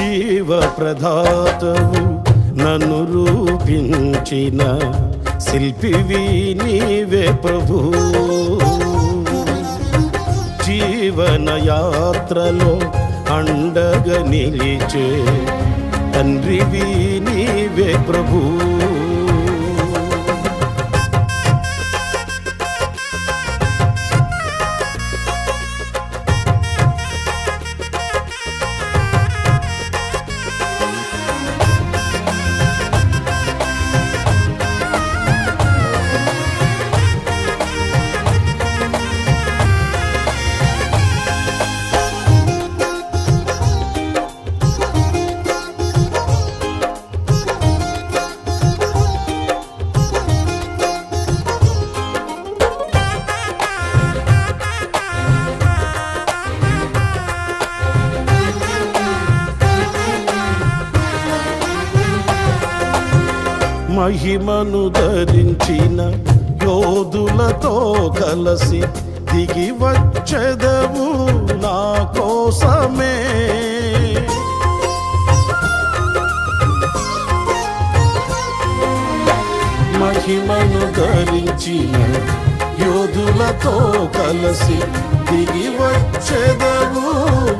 జీవ ప్రదాతవు నన్ను రూపించిన శిల్పివి నీవే ప్రభు. జీవన యాత్రలో అండగా నిలిచే తండ్రివి నీవే ప్రభు. మహిమను ధరించిన యోధులతో కలసి దిగి వచ్చెదవు నా కోసమే. మహిమను ధరించిన యోధులతో కలసి దిగి వచ్చెదవు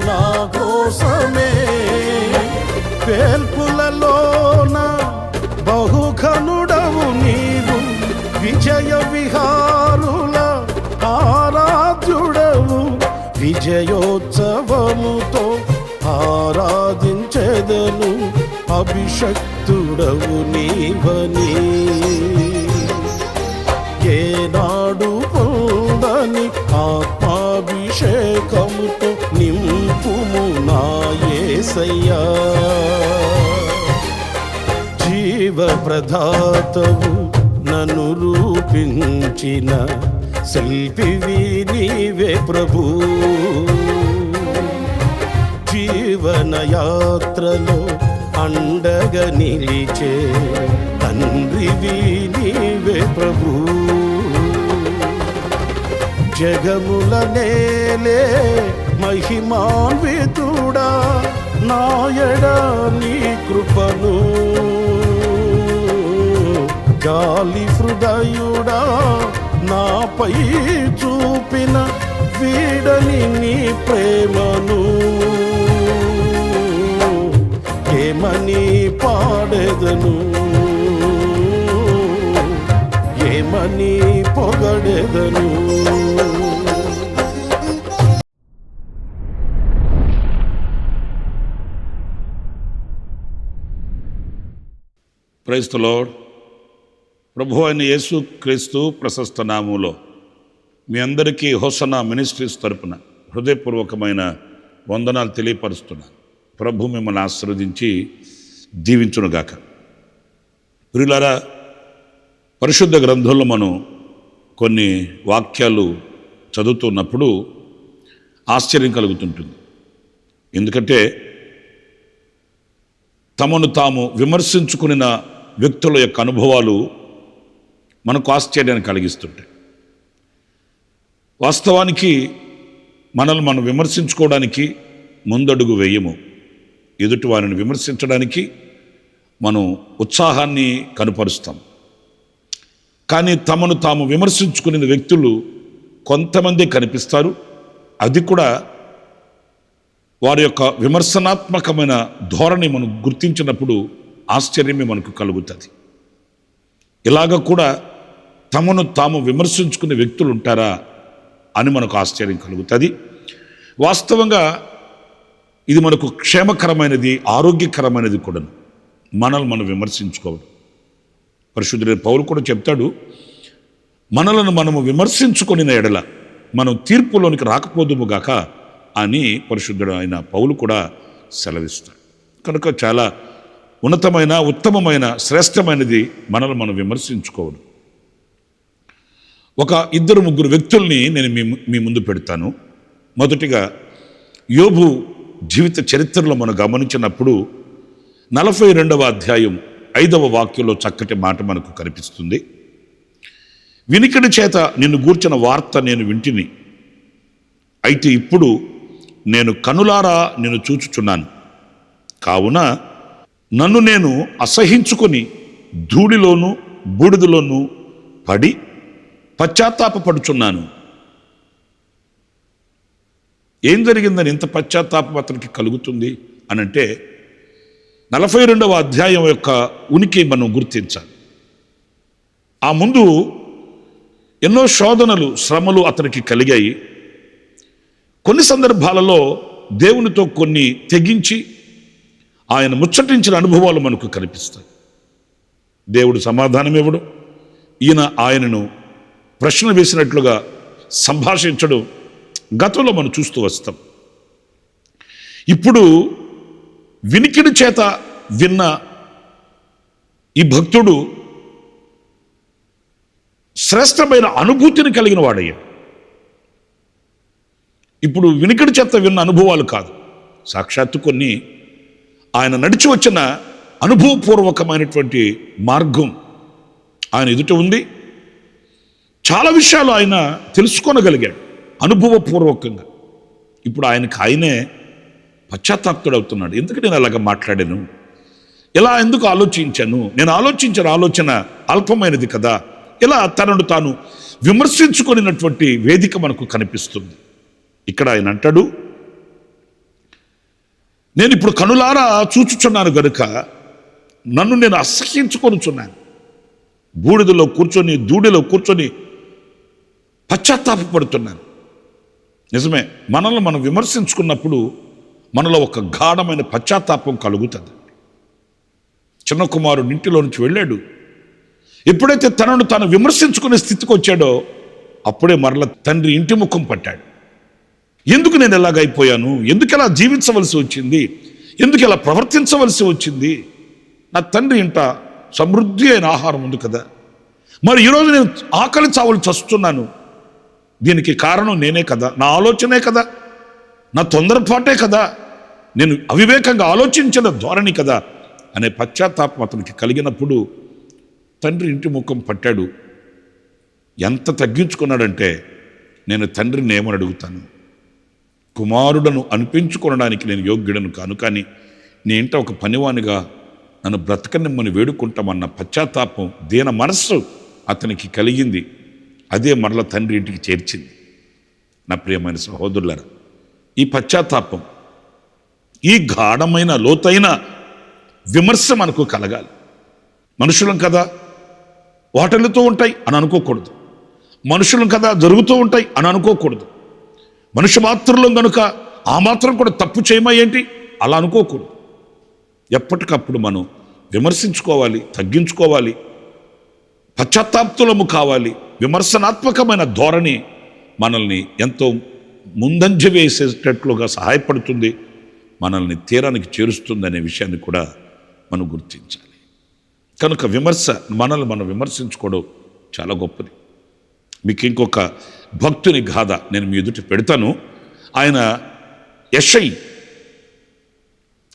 నా కోసమే. వేల్పులలోన బహుఘనుడవు నీవు, విజయ విహారుల ఆరాధ్యుడవు. విజయోత్సవముతో ఆరాధించెదను, అభిషక్తుడవు నీవని. ఏనాడు పొందని ఆత్మాభిషేకముతో నింపుము నా యేసయ్యా. జీవ ప్రదాతవు నన్ను రూపించిన శిల్పివి నీవే ప్రభు. జీవన యాత్రలో అండగా నిలిచే తండ్రివి నీవే ప్రభు. జగముల నేలే మహిమాన్వితుడా, నాయడ నీ కృపను గాలి హృదయుడా నాపై చూపిన వీడని నీ ప్రేమను ఏమని పాడెదను, ఏమని పొగడెదను. Praise the lord. ప్రభు అయిన యేసు క్రీస్తు ప్రశస్త నామములో మీ అందరికీ హోసన్నా మినిస్ట్రీస్ తరపున హృదయపూర్వకమైన వందనాలు తెలియపరుస్తున్నా. ప్రభు మిమ్మల్ని ఆశీర్వదించి దీవించునుగాక. ప్రియులారా, పరిశుద్ధ గ్రంథంలో మనం కొన్ని వాక్యాలు చదువుతున్నప్పుడు ఆశ్చర్యం కలుగుతుంటుంది. ఎందుకంటే తమను తాము విమర్శించుకున్న వ్యక్తుల యొక్క అనుభవాలు మనకు ఆశ్చర్యాన్ని కలిగిస్తుంటాయి. వాస్తవానికి మనల్ని మనం విమర్శించుకోవడానికి ముందడుగు వేయము. ఎదుటి వారిని విమర్శించడానికి మనం ఉత్సాహాన్ని కనుపరుస్తాం. కానీ తమను తాము విమర్శించుకునే వ్యక్తులు కొంతమంది కనిపిస్తారు. అది కూడా వారి యొక్క విమర్శనాత్మకమైన ధోరణి మనం గుర్తించినప్పుడు ఆశ్చర్యమే మనకు కలుగుతుంది. ఇలాగ కూడా తమను తాము విమర్శించుకునే వ్యక్తులు ఉంటారా అని మనకు ఆశ్చర్యం కలుగుతుంది. వాస్తవంగా ఇది మనకు క్షేమకరమైనది, ఆరోగ్యకరమైనది కూడా. మనల్ని మనం విమర్శించుకోవడం. పరిశుద్ధుడైన పౌలు కూడా చెప్తాడు, మనలను మనము విమర్శించుకుని ఎడల మనం తీర్పులోనికి రాకపోదుము గాక అని పరిశుద్ధుడు అయిన పౌలు కూడా సెలవిస్తాడు. కనుక చాలా ఉన్నతమైన, ఉత్తమమైన, శ్రేష్టమైనది మనల్ని మనం విమర్శించుకోవడం. ఒక 2-3 వ్యక్తుల్ని నేను మీ ముందు పెడతాను. మొదటిగా యోబు జీవిత చరిత్రలో మనం గమనించినప్పుడు 42వ అధ్యాయం 5వ వాక్యంలో చక్కటి మాట మనకు కనిపిస్తుంది. వినికిడి చేత నిన్ను గూర్చిన వార్త నేను వింటిని, అయితే ఇప్పుడు నేను కనులారా నిన్ను చూచుచున్నాను. కావున నన్ను నేను అసహించుకొని ధూళిలోను బూడిదలోను పడి పశ్చాత్తాపపడుచున్నాను. ఏం జరిగిందని ఇంత పశ్చాత్తాపం అతనికి కలుగుతుంది అనంటే 42వ అధ్యాయం యొక్క ఉనికి మనం గుర్తించాలి. ఆ ముందు ఎన్నో శోధనలు, శ్రమలు అతనికి కలిగాయి. కొన్ని సందర్భాలలో దేవునితో కొన్ని తెగించి ఆయన ముచ్చటించిన అనుభవాలు మనకు కనిపిస్తాయి. దేవుడు సమాధానం ఇవ్వడం, ఈయన ఆయనను ప్రశ్న వేసినట్లుగా సంభాషించడం గతంలో మనం చూస్తూ వస్తాం. ఇప్పుడు వినికిడి చేత విన్న ఈ భక్తుడు శ్రేష్టమైన అనుభూతిని కలిగిన వాడయ్యాడు. ఇప్పుడు వినికిడి చేత విన్న అనుభవాలు కాదు, సాక్షాత్తు కొన్ని ఆయన నడిచి వచ్చిన అనుభవపూర్వకమైనటువంటి మార్గం ఆయన ఎదుట ఉంది. చాలా విషయాలు ఆయన తెలుసుకోనగలిగాడు అనుభవపూర్వకంగా. ఇప్పుడు ఆయనకు ఆయనే పశ్చాత్తాప్తుడవుతున్నాడు. ఎందుకు నేను అలాగ మాట్లాడాను, ఇలా ఎందుకు ఆలోచించాను, నేను ఆలోచించిన ఆలోచన అల్పమైనది కదా, ఇలా తనను తాను విమర్శించుకున్నటువంటి వేదిక మనకు కనిపిస్తుంది. ఇక్కడ ఆయన అంటాడు, నేను ఇప్పుడు కనులారా చూచుచున్నాను గనుక నన్ను నేను అసహ్యించుకొనుచున్నాను. బూడిదలో కూర్చొని ధూళిలో కూర్చొని పశ్చాత్తాపడుతున్నాను. నిజమే, మనల్ని మనం విమర్శించుకున్నప్పుడు మనలో ఒక గాఢమైన పశ్చాత్తాపం కలుగుతుంది. చిన్న కుమారుడు ఇంటిలో నుంచి వెళ్ళాడు. ఎప్పుడైతే తనను తాను విమర్శించుకునే స్థితికి వచ్చాడో అప్పుడే మరల తండ్రి ఇంటి ముఖం పట్టాడు. ఎందుకు నేను ఎలాగైపోయాను, ఎందుకు ఎలా జీవించవలసి వచ్చింది, ఎందుకు ఎలా ప్రవర్తించవలసి వచ్చింది, నా తండ్రి ఇంట సమృద్ధి అయిన ఆహారం ఉంది కదా, మరి ఈరోజు నేను ఆకలి చావులు చస్తున్నాను, దీనికి కారణం నేనే కదా, నా ఆలోచనే కదా, నా తొందరపాటే కదా, నేను అవివేకంగా ఆలోచించిన ధోరణి కదా అనే పశ్చాత్తాపం అతనికి కలిగినప్పుడు తండ్రి ఇంటి ముఖం పట్టాడు. ఎంత తగ్గించుకున్నాడంటే, నేను తండ్రిని ఏమని అడుగుతాను, కుమారుడను అనిపించుకోవడానికి నేను యోగ్యుడను కాను, కానీ నీ ఇంట ఒక పనివానిగా నన్ను బ్రతకనిమ్మని వేడుకుంటామన్న పశ్చాత్తాపం, దీన మనస్సు అతనికి కలిగింది. అదే మరల తండ్రి ఇంటికి చేర్చింది. నా ప్రియమైన సహోదరులారా, ఈ పశ్చాత్తాపం, ఈ గాఢమైన లోతైన విమర్శ మనకు కలగాలి. మనుషులం కదా, వాటలుతూ ఉంటాయి అని అనుకోకూడదు. మనుషులం కదా, జరుగుతూ ఉంటాయి అని అనుకోకూడదు. మనుష్య మాత్రులం కనుక ఆ మాత్రం కూడా తప్పు చేయమా ఏంటి అలా అనుకోకూడదు. ఎప్పటికప్పుడు మనం విమర్శించుకోవాలి, తగ్గించుకోవాలి, పశ్చాత్తాప్తులము కావాలి. విమర్శనాత్మకమైన ధోరణి మనల్ని ఎంతో ముందంజ వేసేటట్లుగా సహాయపడుతుంది, మనల్ని తీరానికి చేరుస్తుంది అనే విషయాన్ని కూడా మనం గుర్తించాలి. కనుక విమర్శ, మనల్ని మనం విమర్శించుకోవడం చాలా గొప్పది. మీకు ఇంకొక భక్తుని గాథ నేను మీ ఎదుట పెడతాను. ఆయన యెషై,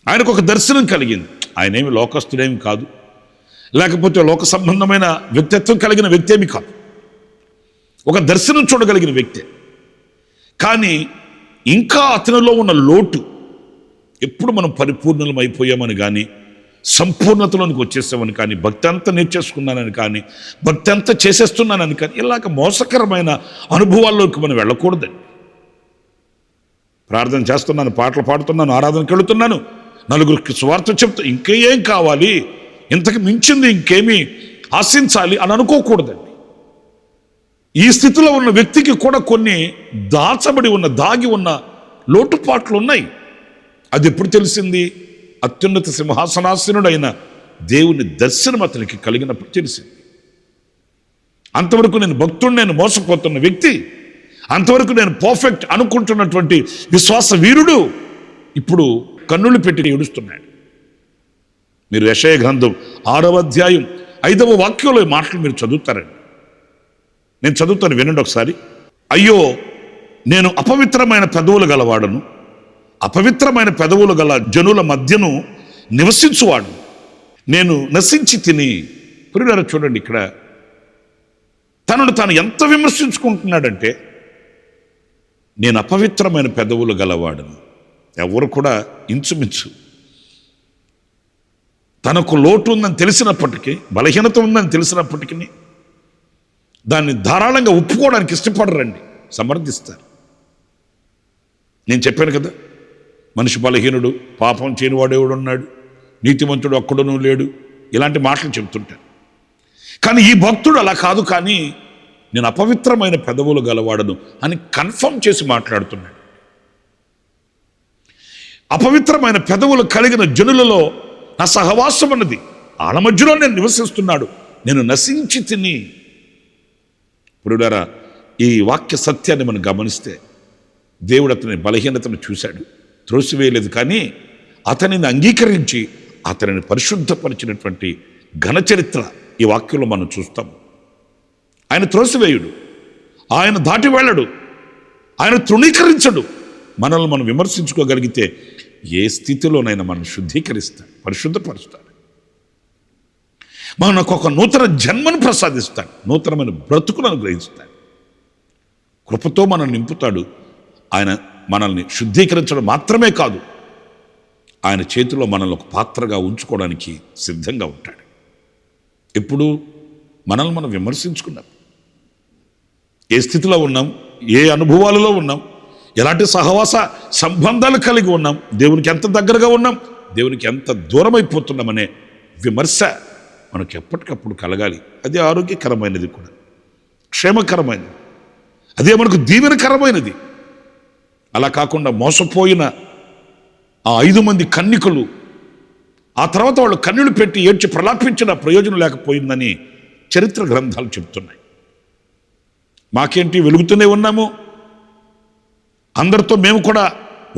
ఆయనకు ఒక దర్శనం కలిగింది. ఆయనేమి లోకస్తుడేమి కాదు, లేకపోతే లోక సంబంధమైన వ్యక్తిత్వం కలిగిన వ్యక్తి ఏమి కాదు, ఒక దర్శనం చూడగలిగిన వ్యక్తే. కానీ ఇంకా అతనిలో ఉన్న లోటు, ఎప్పుడు మనం పరిపూర్ణమైపోయామని కానీ, సంపూర్ణతలోనికి వచ్చేసామని కానీ, భక్తి అంతా నేర్చేసుకున్నానని కానీ, భక్తి అంతా చేసేస్తున్నానని కానీ, ఇలాగ మోసకరమైన అనుభవాల్లోకి మనం వెళ్ళకూడదండి. ప్రార్థన చేస్తున్నాను, పాటలు పాడుతున్నాను, ఆరాధనకి వెళుతున్నాను, నలుగురికి సువార్త చెప్తా, ఇంకేం కావాలి, ఇంతకు మించింది ఇంకేమీ ఆశించాలి అని అనుకోకూడదండి. ఈ స్థితిలో ఉన్న వ్యక్తికి కూడా కొన్ని దాచబడి ఉన్న, దాగి ఉన్న లోటుపాట్లు ఉన్నాయి. అది ఎప్పుడు తెలిసింది? అత్యున్నత సింహాసనాసనుడైన దేవుని దర్శనం అతనికి కలిగినప్పుడు తెలిసింది. అంతవరకు నేను భక్తుడు, నేను మోసపోతున్న వ్యక్తి, అంతవరకు నేను పర్ఫెక్ట్ అనుకుంటున్నటువంటి విశ్వాస వీరుడు ఇప్పుడు కన్నులు పెట్టి ఏడుస్తున్నాడు. మీరు యెషయా గ్రంథం 6వ అధ్యాయం 5వ వాక్యంలో ఈ మాటలు మీరు చదువుతారండి. నేను చదువుతాను, వినండి ఒకసారి. అయ్యో, నేను అపవిత్రమైన పెదవులు గలవాడను, అపవిత్రమైన పెదవులు గల జనుల మధ్యను నివసించువాడు, నేను నశించి తిని. ప్రియులారా చూడండి, ఇక్కడ తనను తాను ఎంత విమర్శించుకుంటున్నాడంటే, నేను అపవిత్రమైన పెదవులు గలవాడను. ఎవరు కూడా ఇంచుమించు తనకు లోటు ఉందని తెలిసినప్పటికీ, బలహీనత ఉందని తెలిసినప్పటికీ దాన్ని ధారాళంగా ఒప్పుకోవడానికి ఇష్టపడరండి, సమర్థిస్తారు. నేను చెప్పాను కదా, మనిషి బలహీనుడు, పాపం చేయనివాడేవాడు ఉన్నాడు, నీతిమంతుడు ఒక్కడునూ లేడు, ఇలాంటి మాటలు చెబుతుంటారు. కానీ ఈ భక్తుడు అలా కాదు, కానీ నేను అపవిత్రమైన పెదవులు గలవాడను అని కన్ఫర్మ్ చేసి మాట్లాడుతున్నాడు. అపవిత్రమైన పెదవులు కలిగిన జనులలో నా సహవాసం అన్నది, వాళ్ళ మధ్యలో నేను నివసిస్తున్నాడు, నేను నశించి తిని. పురుడారా, ఈ వాక్య సత్యాన్ని మనం గమనిస్తే దేవుడు అతని బలహీనతను చూశాడు, త్రోసివేయలేదు, కానీ అతనిని అంగీకరించి అతనిని పరిశుద్ధపరిచినటువంటి ఘనచరిత్ర ఈ వాక్యంలో మనం చూస్తాం. ఆయన త్రోసివేయుడు, ఆయన దాటి వెళ్ళడు, ఆయన తృణీకరించడు. మనల్ని మనం విమర్శించుకోగలిగితే ఏ స్థితిలోనైనా మనం శుద్ధీకరిస్తాడు, పరిశుద్ధపరుస్తాడు. మనకు ఒక నూతన జన్మను ప్రసాదిస్తాడు, నూతనమైన బ్రతుకును అనుగ్రహిస్తాడు, కృపతో మనల్ని నింపుతాడు. ఆయన మనల్ని శుద్ధీకరించడం మాత్రమే కాదు, ఆయన చేతిలో మనల్ని ఒక పాత్రగా ఉంచుకోవడానికి సిద్ధంగా ఉంటాడు. ఎప్పుడు మనల్ని మనం విమర్శించుకున్నాం, ఏ స్థితిలో ఉన్నాం, ఏ అనుభవాలలో ఉన్నాం, ఎలాంటి సహవాస సంబంధాలు కలిగి ఉన్నాం, దేవునికి ఎంత దగ్గరగా ఉన్నాం, దేవునికి ఎంత దూరం అయిపోతున్నామనే విమర్శ మనకు ఎప్పటికప్పుడు కలగాలి. అదే ఆరోగ్యకరమైనది, కూడా క్షేమకరమైనది, అదే మనకు దీవెనకరమైనది. అలా కాకుండా మోసపోయిన ఆ 5 మంది కన్నికలు ఆ తర్వాత వాళ్ళు కన్నీళ్లు పెట్టి ఏడ్చి ప్రలాపించిన ప్రయోజనం లేకపోయిందని చరిత్ర గ్రంథాలు చెప్తున్నాయి. మాకేంటి, వెలుగుతూనే ఉన్నాము, అందరితో మేము కూడా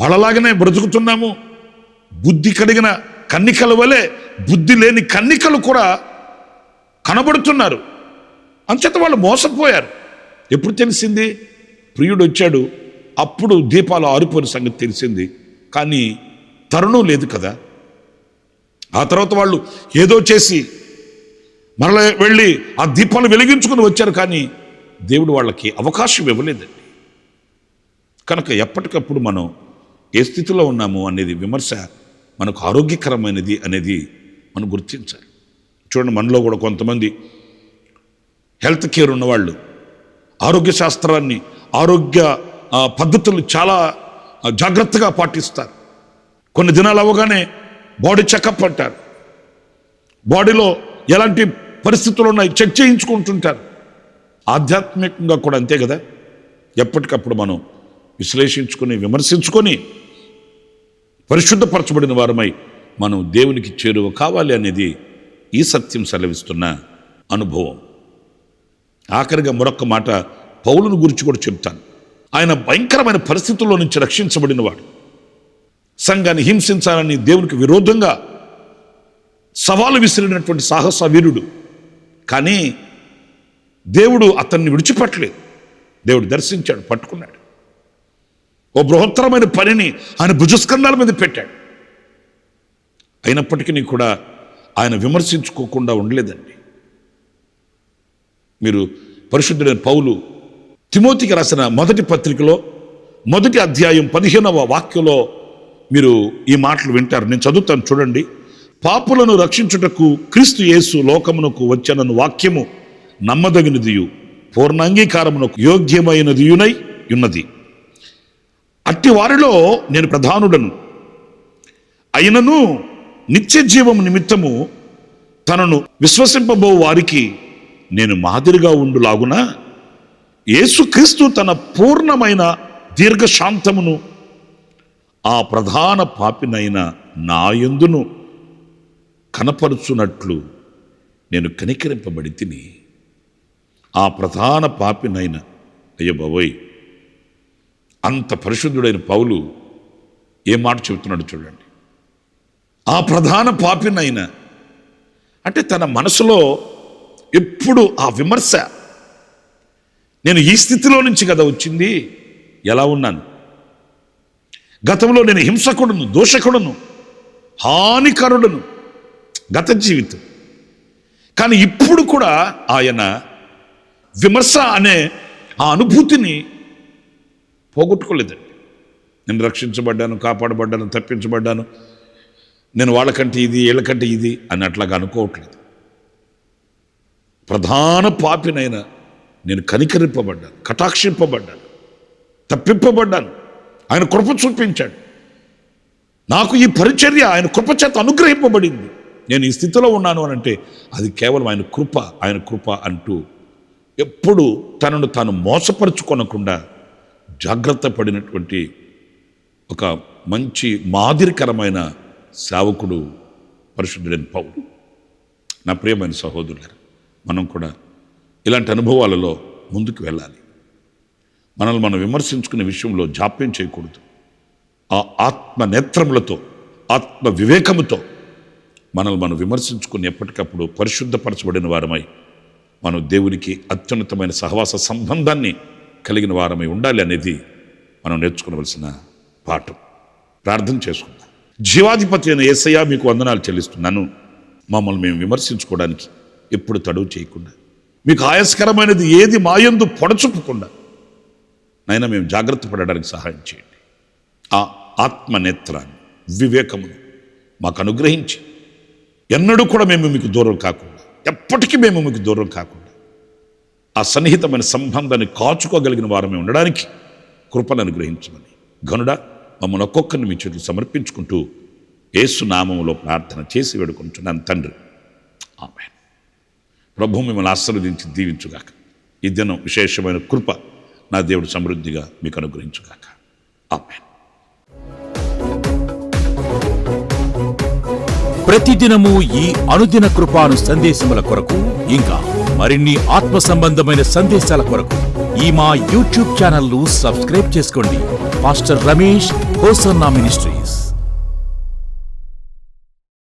వాళ్ళలాగానే బ్రతుకుతున్నాము. బుద్ధి కలిగిన కన్నికల వలె బుద్ధి లేని కన్నికలు కూడా కనబడుతున్నారు. అంచేత వాళ్ళు మోసపోయారు. ఎప్పుడు తెలిసింది? ప్రియుడు వచ్చాడు, అప్పుడు దీపాలు ఆరిపోయిన సంగతి తెలిసింది. కానీ తరుణం లేదు కదా. ఆ తర్వాత వాళ్ళు ఏదో చేసి మరలా వెళ్ళి ఆ దీపాలు వెలిగించుకుని వచ్చారు, కానీ దేవుడు వాళ్ళకి అవకాశం ఇవ్వలేదండి. కనుక ఎప్పటికప్పుడు మనం ఏ స్థితిలో ఉన్నాము అనేది విమర్శ మనకు ఆరోగ్యకరమైనది అనేది మనం గుర్తించాలి. చూడండి, మనలో కూడా కొంతమంది హెల్త్ కేర్ ఉన్నవాళ్ళు ఆరోగ్య శాస్త్రాన్ని, ఆరోగ్య పద్ధతులు చాలా జాగ్రత్తగా పాటిస్తారు. కొన్ని దినాలు అవ్వగానే బాడీ చెకప్ అంటారు, బాడీలో ఎలాంటి పరిస్థితులు ఉన్నాయి చెక్ చేయించుకుంటుంటారు. ఆధ్యాత్మికంగా కూడా అంతే కదా. ఎప్పటికప్పుడు మనం విశ్లేషించుకొని, విమర్శించుకొని పరిశుద్ధపరచబడిన వారమై మనం దేవునికి చేరువ కావాలి అనేది ఈ సత్యం సెలవిస్తున్న అనుభవం. ఆఖరిగా మరొక మాట పౌలును గురించి కూడా చెప్తాను. ఆయన భయంకరమైన పరిస్థితుల్లో నుంచి రక్షించబడినవాడు. సంఘాన్ని హింసించాలని దేవునికి విరోధంగా సవాలు విసిరినటువంటి సాహస వీరుడు. కానీ దేవుడు అతన్ని విడిచిపెట్టలేదు. దేవుడు దర్శించాడు, పట్టుకున్నాడు. ఓ బృహత్తరమైన పనిని ఆయన భుజస్కంధాల మీద పెట్టాడు. అయినప్పటికీ కూడా ఆయన విమర్శించుకోకుండా ఉండలేదండి. మీరు పరిశుద్ధుడైన పౌలు తిమోతికి రాసిన మొదటి పత్రికలో 1వ అధ్యాయం 15వ వాక్యంలో మీరు ఈ మాటలు వింటారు. నేను చదువుతాను, చూడండి. పాపులను రక్షించుటకు క్రీస్తు యేసు లోకమునకు వచ్చనను వాక్యము నమ్మదగినదియు పూర్ణాంగీకారమునకు యోగ్యమైనదియునై ఉన్నది. అట్టి వారిలో నేను ప్రధానుడను. అయినను నిత్య జీవము నిమిత్తము తనను విశ్వసింపబో వారికి నేను మాదిరిగా ఉండులాగున యేసుక్రీస్తు తన పూర్ణమైన దీర్ఘశాంతమును ఆ ప్రధాన పాపినైన నా యందును కనపరుచున్నట్లు నేను కనికరింపబడి తిని. ఆ ప్రధాన పాపినైన, అయ్యో బాబోయ్, అంత పరిశుద్ధుడైన పౌలు ఏ మాట చెబుతున్నాడు చూడండి. ఆ ప్రధాన పాపినైనా అంటే తన మనసులో ఎప్పుడు ఆ విమర్శ, నేను ఈ స్థితిలో నుంచి కదా వచ్చింది, ఎలా ఉన్నాను, గతంలో నేను హింసకుడును, దోషకుడును, హానికరుడును, గత జీవితం. కానీ ఇప్పుడు కూడా ఆయన విమర్శ అనే ఆ అనుభూతిని పోగొట్టుకోలేదండి. నేను రక్షించబడ్డాను, కాపాడబడ్డాను, తప్పించబడ్డాను, నేను వాళ్ళకంటే ఇది వీళ్ళకంటే ఇది అని అట్లాగా అనుకోవట్లేదు. ప్రధాన పాపినైనా నేను కనికరింపబడ్డాను, కటాక్షింపబడ్డాను, తప్పింపబడ్డాను. ఆయన కృప చూపించాడు. నాకు ఈ పరిచర్య ఆయన కృప చేత అనుగ్రహింపబడింది. నేను ఈ స్థితిలో ఉన్నాను అని అంటే అది కేవలం ఆయన కృప అంటూ ఎప్పుడు తనను తాను మోసపరుచుకొనకుండా జాగ్రత్త పడినటువంటి ఒక మంచి మాదిరికరమైన సేవకుడు పరిశుద్ధుడైన పౌలు. నా ప్రియమైన సహోదరులారా, మనం కూడా ఇలాంటి అనుభవాలలో ముందుకు వెళ్ళాలి. మనల్ని మనం విమర్శించుకునే విషయంలో జాప్యం చేయకూడదు. ఆ ఆత్మ నేత్రములతో, ఆత్మ వివేకముతో మనల్ని మనం విమర్శించుకుని ఎప్పటికప్పుడు పరిశుద్ధపరచబడిన వారమై మనం దేవునికి అత్యున్నతమైన సహవాస సంబంధాన్ని కలిగిన వారమై ఉండాలి అనేది మనం నేర్చుకోవలసిన పాఠం. ప్రార్థన చేసుకుందాం. జీవాధిపతి అయిన యేసయ్య, మీకు వందనాలు చెల్లిస్తున్నాను. మమ్మల్ని మేము విమర్శించుకోవడానికి ఎప్పుడు తడువు చేయకుండా, మీకు ఆయాస్కరమైనది ఏది మాయందు పొడచుపకుండా నైనా మేము జాగ్రత్త పడడానికి సహాయం చేయండి. ఆ ఆత్మనేత్రాన్ని, వివేకమును మాకు అనుగ్రహించి ఎన్నడూ కూడా మేము మీకు దూరం కాకుండా, ఎప్పటికీ మేము మీకు దూరం కాకుండా ఆ సన్నిహితమైన సంబంధాన్ని కాచుకోగలిగిన వారమే ఉండడానికి కృపను అనుగ్రహించమని ఘనుడా మమ్మల్ని ఒక్కొక్కరిని మీ చేతులు సమర్పించుకుంటూ యేసు నామములో ప్రార్థన చేసి వేడుకుంటున్నాను తండ్రి, ఆమేన్. ప్రభు మిమ్మల్ని ఆశీర్వదించి దీవించుగాక. ఈ దినం విశేషమైన కృప నా దేవుడు సమృద్ధిగా మీకు అనుగ్రహించుగాక. ఆమేన్. ప్రతిదినము ఈ అనుదిన కృపాను సందేశముల కొరకు, ఇంకా మరిన్ని ఆత్మ సంబంధమైన సందేశాల కొరకు ఈ మా యూట్యూబ్ ఛానల్ ను సబ్స్క్రైబ్ చేసుకోండి. Pastor Ramesh hosanna ministries.